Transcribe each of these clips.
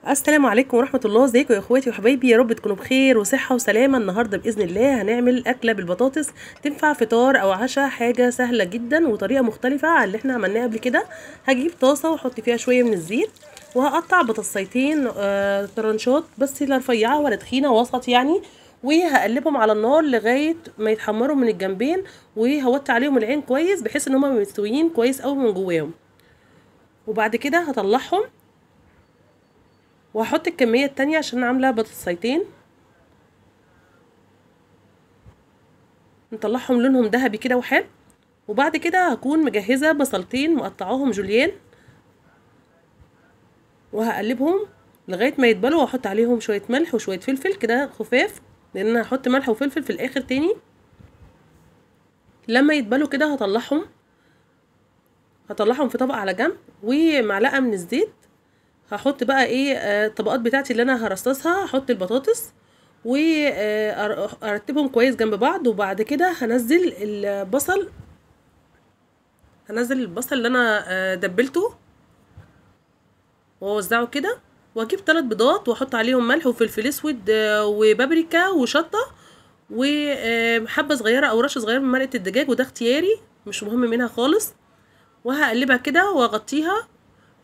السلام عليكم ورحمة الله. ازيكم يا اخواتي وحبايبي؟ يا رب تكونوا بخير وصحة وسلامة. النهاردة بإذن الله هنعمل أكلة بالبطاطس تنفع فطار أو عشاء، حاجة سهلة جدا وطريقة مختلفة عن اللي احنا عملناه قبل كده. هجيب طاسة واحط فيها شوية من الزيت، وهقطع بطاطسيتين طرنشات، بس لا رفيعة ولا تخينة، وسط يعني. وهقلبهم على النار لغاية ما يتحمروا من الجنبين، وهوطي عليهم العين كويس بحيث ان هما مستويين كويس قوي من جواهم. وبعد كده هطلعهم وهحط الكمية التانية عشان أنا عاملة بطاطسيتين. نطلعهم لونهم ذهبي كده وحلو. وبعد كده هكون مجهزة بصلتين مقطعاهم جوليان، وهقلبهم لغاية ما يتبلوا، واحط عليهم شوية ملح وشوية فلفل كده خفاف، لان انا هحط ملح وفلفل في الاخر تاني. لما يتبلوا كده هطلعهم في طبق على جنب، ومعلقة من الزيت. هحط بقى ايه الطبقات بتاعتي اللي انا هرصصها. هحط البطاطس وارتبهم كويس جنب بعض، وبعد كده هنزل البصل اللي انا دبلته واوزعه كده. واجيب 3 بيضات واحط عليهم ملح وفلفل اسود وبابريكا وشطه وحبه صغيره او رشه صغيره من مرقه الدجاج، وده اختياري مش مهم منها خالص. وهقلبها كده واغطيها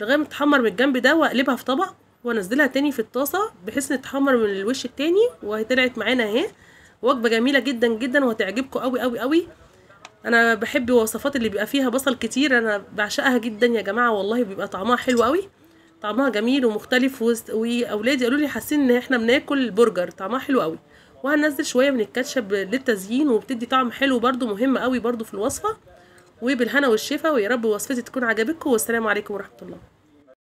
لغايه ما تتحمر من الجنب ده، واقلبها في طبق وانزلها تاني في الطاسه بحيث ان تتحمر من الوش التاني. وهي طلعت معانا اهي. وجبه جميله جدا جدا وهتعجبكم قوي قوي قوي. انا بحب الوصفات اللي بيبقى فيها بصل كتير، انا بعشقها جدا يا جماعه، والله بيبقى طعمها حلو قوي. طعمها جميل ومختلف، واولادي قالوا لي حاسين ان احنا بناكل برجر، طعمها حلو قوي. وهنزل شويه من الكاتشب للتزيين، وبتدي طعم حلو برده، مهم قوي برده في الوصفه. وبالهنا والشفا، ويا رب وصفتي تكون عجبتكم، والسلام عليكم ورحمه الله.